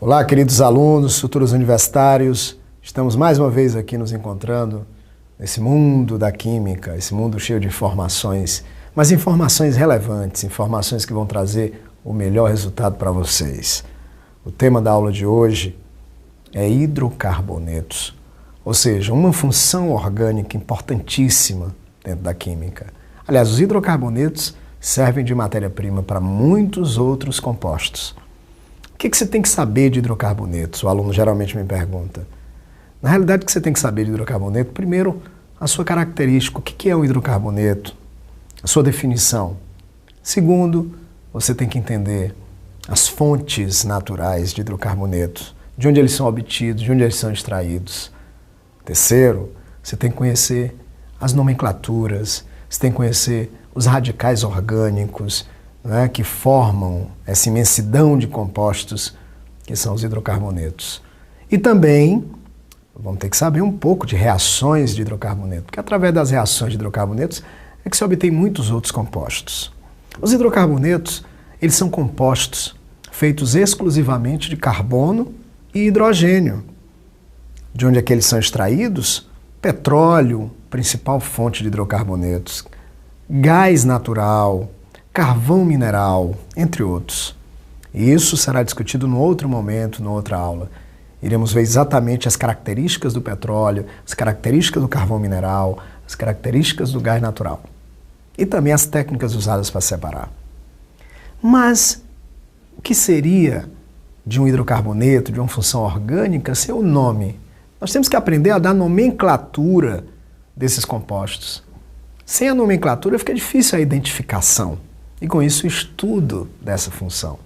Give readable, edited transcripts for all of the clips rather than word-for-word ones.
Olá, queridos alunos, futuros universitários. Estamos mais uma vez aqui nos encontrando nesse mundo da química, esse mundo cheio de informações, mas informações relevantes, informações que vão trazer o melhor resultado para vocês. O tema da aula de hoje é hidrocarbonetos, ou seja, uma função orgânica importantíssima dentro da química. Aliás, os hidrocarbonetos servem de matéria-prima para muitos outros compostos. O que você tem que saber de hidrocarbonetos? O aluno geralmente me pergunta. Na realidade, o que você tem que saber de hidrocarboneto? Primeiro, a sua característica. O que é um hidrocarboneto? A sua definição. Segundo, você tem que entender as fontes naturais de hidrocarbonetos, de onde eles são obtidos, de onde eles são extraídos. Terceiro, você tem que conhecer as nomenclaturas, você tem que conhecer os radicais orgânicos, né, que formam essa imensidão de compostos que são os hidrocarbonetos. E também vamos ter que saber um pouco de reações de hidrocarboneto, porque através das reações de hidrocarbonetos é que se obtém muitos outros compostos. Os hidrocarbonetos, eles são compostos feitos exclusivamente de carbono e hidrogênio. De onde é que eles são extraídos? Petróleo, principal fonte de hidrocarbonetos, gás natural, carvão mineral, entre outros. E isso será discutido num outro momento, numa outra aula. Iremos ver exatamente as características do petróleo, as características do carvão mineral, as características do gás natural. E também as técnicas usadas para separar. Mas o que seria de um hidrocarboneto, de uma função orgânica, seu nome? Nós temos que aprender a dar nomenclatura desses compostos. Sem a nomenclatura fica difícil a identificação. E com isso o estudo dessa função.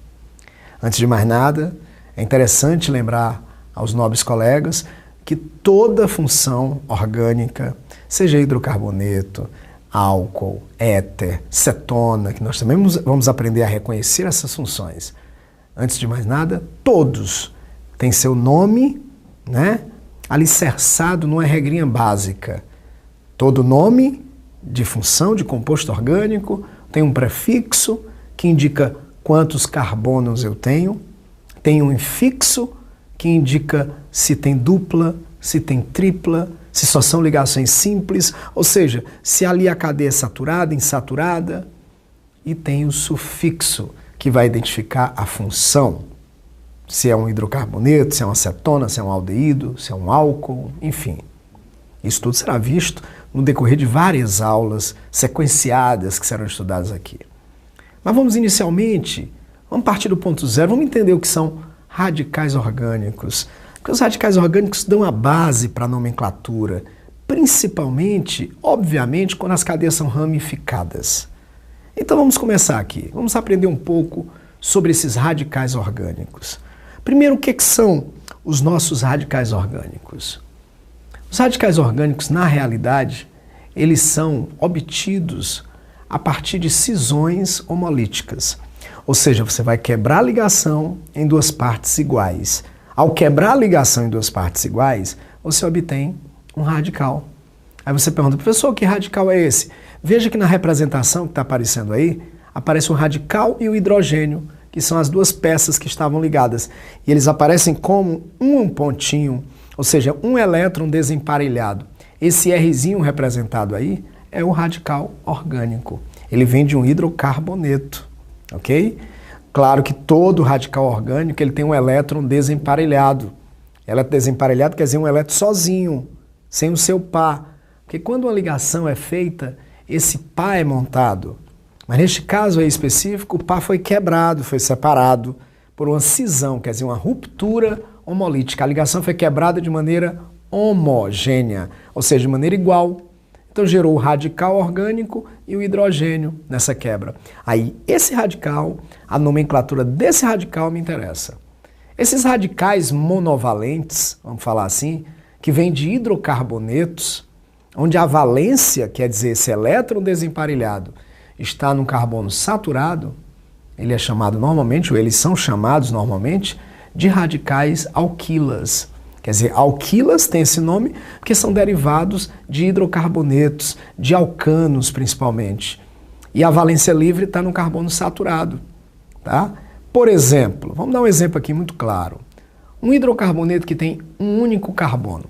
Antes de mais nada, é interessante lembrar aos nobres colegas que toda função orgânica, seja hidrocarboneto, álcool, éter, cetona, que nós também vamos aprender a reconhecer essas funções. Antes de mais nada, todos têm seu nome, né, alicerçado numa regrinha básica. Todo nome de função, de composto orgânico, tem um prefixo que indica quantos carbonos eu tenho, tem um infixo que indica se tem dupla, se tem tripla, se só são ligações simples, ou seja, se ali a cadeia é saturada, insaturada, e tem o sufixo que vai identificar a função, se é um hidrocarboneto, se é uma cetona, se é um aldeído, se é um álcool, enfim. Isso tudo será visto no decorrer de várias aulas sequenciadas que serão estudadas aqui. Mas vamos partir do ponto zero, vamos entender o que são radicais orgânicos. Porque os radicais orgânicos dão a base para a nomenclatura, principalmente, obviamente, quando as cadeias são ramificadas. Então vamos começar aqui. Vamos aprender um pouco sobre esses radicais orgânicos. Primeiro, o que são os nossos radicais orgânicos? Os radicais orgânicos, na realidade, eles são obtidos a partir de cisões homolíticas. Ou seja, você vai quebrar a ligação em duas partes iguais. Ao quebrar a ligação em duas partes iguais, você obtém um radical. Aí você pergunta, professor, que radical é esse? Veja que na representação que está aparecendo aí, aparece o radical e o hidrogênio, que são as duas peças que estavam ligadas. E eles aparecem como um pontinho, ou seja, um elétron desemparelhado. Esse Rzinho representado aí é o radical orgânico. Ele vem de um hidrocarboneto, ok? Claro que todo radical orgânico ele tem um elétron desemparelhado. Elétron desemparelhado quer dizer um elétron sozinho, sem o seu par. Porque quando uma ligação é feita, esse par é montado. Mas neste caso aí específico, o par foi quebrado, foi separado por uma cisão, quer dizer, uma ruptura homolítica. A ligação foi quebrada de maneira homogênea, ou seja, de maneira igual. Então gerou o radical orgânico e o hidrogênio nessa quebra. Aí esse radical, a nomenclatura desse radical me interessa. Esses radicais monovalentes, vamos falar assim, que vêm de hidrocarbonetos, onde a valência, quer dizer, esse elétron desemparelhado, está num carbono saturado, ele é chamado normalmente, ou eles são chamados normalmente, de radicais alquilas. Quer dizer, alquilas tem esse nome porque são derivados de hidrocarbonetos, de alcanos principalmente. E a valência livre está no carbono saturado. Tá? Por exemplo, vamos dar um exemplo aqui muito claro. Um hidrocarboneto que tem um único carbono,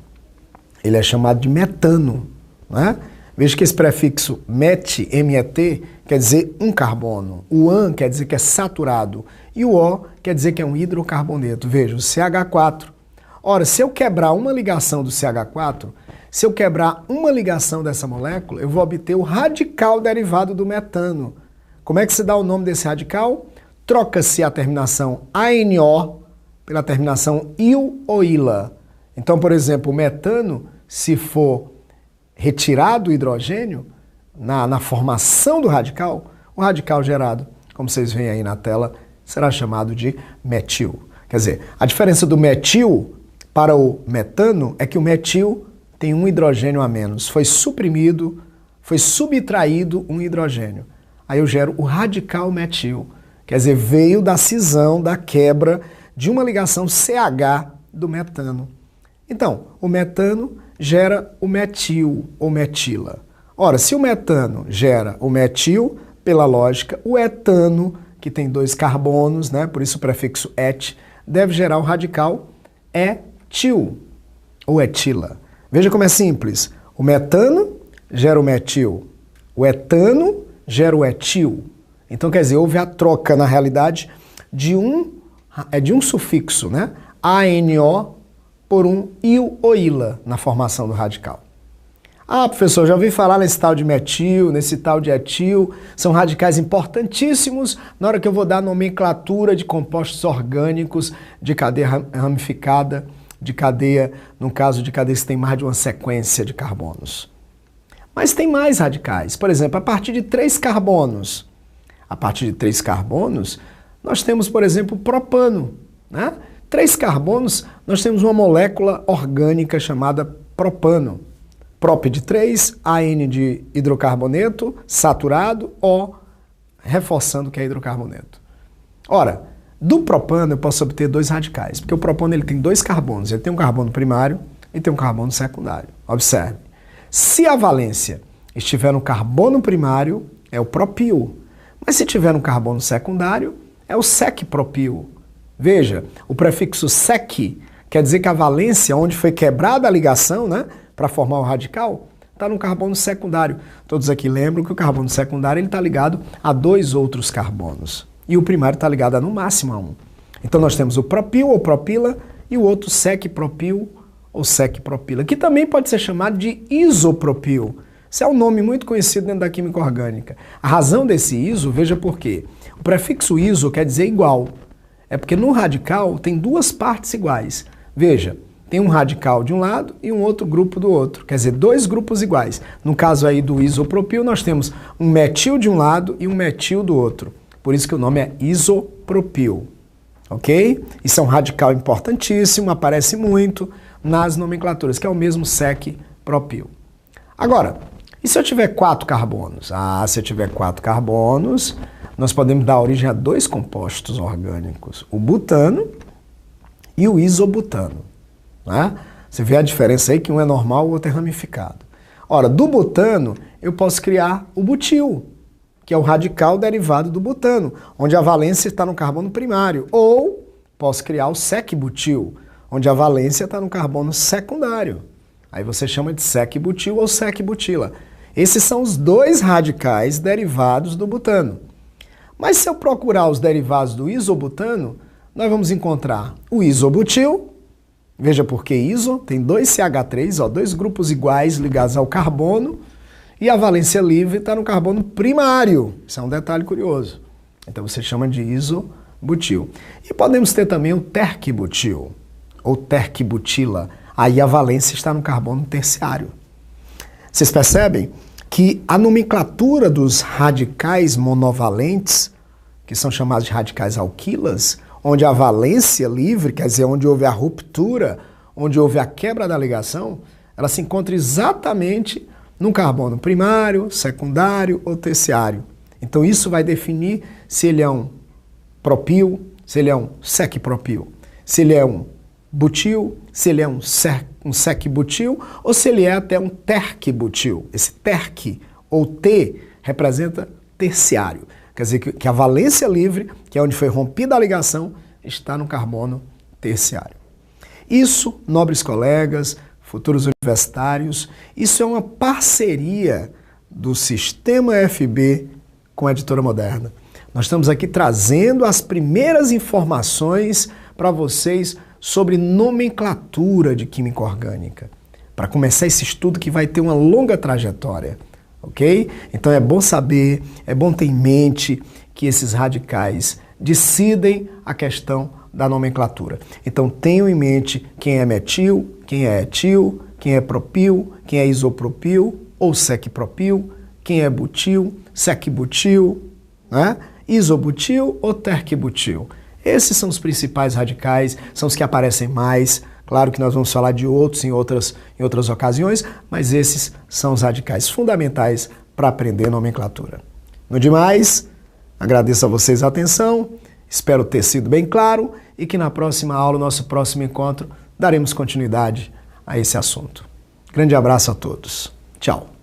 ele é chamado de metano, né? Veja que esse prefixo met, M-E-T, quer dizer um carbono. O an quer dizer que é saturado. E o O quer dizer que é um hidrocarboneto. Veja, o CH4. Ora, se eu quebrar uma ligação do CH4, se eu quebrar uma ligação dessa molécula, eu vou obter o radical derivado do metano. Como é que se dá o nome desse radical? Troca-se a terminação ANO pela terminação il ou ila. Então, por exemplo, o metano, se for retirado o hidrogênio na formação do radical, o radical gerado, como vocês veem aí na tela, será chamado de metil. Quer dizer, a diferença do metil para o metano é que o metil tem um hidrogênio a menos. Foi suprimido, foi subtraído um hidrogênio. Aí eu gero o radical metil. Quer dizer, veio da cisão, da quebra de uma ligação CH do metano. Então, o metano gera o metil ou metila. Ora, se o metano gera o metil, pela lógica, o etano, que tem 2 carbonos, né, por isso o prefixo et, deve gerar o radical etil ou etila. Veja como é simples. O metano gera o metil, o etano gera o etil. Então, quer dizer, houve a troca, na realidade, de um sufixo, né, ANO, por um il ou ila na formação do radical. Ah, professor, já ouvi falar nesse tal de metil, nesse tal de etil, são radicais importantíssimos na hora que eu vou dar nomenclatura de compostos orgânicos de cadeia ramificada, de cadeia, no caso de cadeias que tem mais de uma sequência de carbonos. Mas tem mais radicais, por exemplo, a partir de 3 carbonos. A partir de 3 carbonos, nós temos, por exemplo, o propano, né? 3 carbonos, nós temos uma molécula orgânica chamada propano. Prop de 3, AN de hidrocarboneto, saturado, O, reforçando que é hidrocarboneto. Ora, do propano eu posso obter 2 radicais, porque o propano ele tem 2 carbonos, ele tem um carbono primário e tem um carbono secundário. Observe, se a valência estiver no carbono primário, é o propil, mas se tiver no carbono secundário, é o sec-propil. Veja, o prefixo sec quer dizer que a valência, onde foi quebrada a ligação, né, para formar o radical, está no carbono secundário. Todos aqui lembram que o carbono secundário está ligado a 2 outros carbonos. E o primário está ligado a no máximo a 1. Então nós temos o propil ou propila e o outro sec-propil ou sec-propila, que também pode ser chamado de isopropil. Esse é um nome muito conhecido dentro da química orgânica. A razão desse iso, veja por quê. O prefixo iso quer dizer igual. É porque no radical tem 2 partes iguais. Veja, tem um radical de um lado e um outro grupo do outro. Quer dizer, 2 grupos iguais. No caso aí do isopropil, nós temos um metil de um lado e um metil do outro. Por isso que o nome é isopropil. Ok? Isso é um radical importantíssimo, aparece muito nas nomenclaturas, que é o mesmo sec-propil. Agora, e se eu tiver 4 carbonos? Ah, se eu tiver 4 carbonos, nós podemos dar origem a 2 compostos orgânicos, o butano e o isobutano. Né? Você vê a diferença aí que um é normal, o outro é ramificado. Ora, do butano eu posso criar o butil, que é o radical derivado do butano, onde a valência está no carbono primário. Ou posso criar o sec-butil, onde a valência está no carbono secundário. Aí você chama de sec-butil ou sec-butila. Esses são os 2 radicais derivados do butano. Mas se eu procurar os derivados do isobutano, nós vamos encontrar o isobutil. Veja por que iso, tem 2 CH3, ó, 2 grupos iguais ligados ao carbono, e a valência livre está no carbono primário. Isso é um detalhe curioso. Então você chama de isobutil. E podemos ter também o terquibutil, ou terquibutila. Aí a valência está no carbono terciário. Vocês percebem que a nomenclatura dos radicais monovalentes, que são chamados de radicais alquilas, onde a valência livre, quer dizer, onde houve a ruptura, onde houve a quebra da ligação, ela se encontra exatamente no carbono primário, secundário ou terciário. Então isso vai definir se ele é um propil, se ele é um sec-propil, se ele é um butil, se ele é um sec-butil ou se ele é até um terquibutil. Esse terqui ou T representa terciário. Quer dizer que a valência livre, que é onde foi rompida a ligação, está no carbono terciário. Isso, nobres colegas, futuros universitários, isso é uma parceria do Sistema FB com a Editora Moderna. Nós estamos aqui trazendo as primeiras informações para vocês sobre nomenclatura de química orgânica, para começar esse estudo que vai ter uma longa trajetória, ok? Então é bom saber, é bom ter em mente que esses radicais decidem a questão da nomenclatura. Então tenham em mente quem é metil, quem é etil, quem é propil, quem é isopropil ou secpropil, quem é butil, secbutil, né? Isobutil ou terquibutil. Esses são os principais radicais, são os que aparecem mais. Claro que nós vamos falar de outros em outras ocasiões, mas esses são os radicais fundamentais para aprender nomenclatura. No demais, agradeço a vocês a atenção, espero ter sido bem claro e que na próxima aula, nosso próximo encontro, daremos continuidade a esse assunto. Grande abraço a todos. Tchau.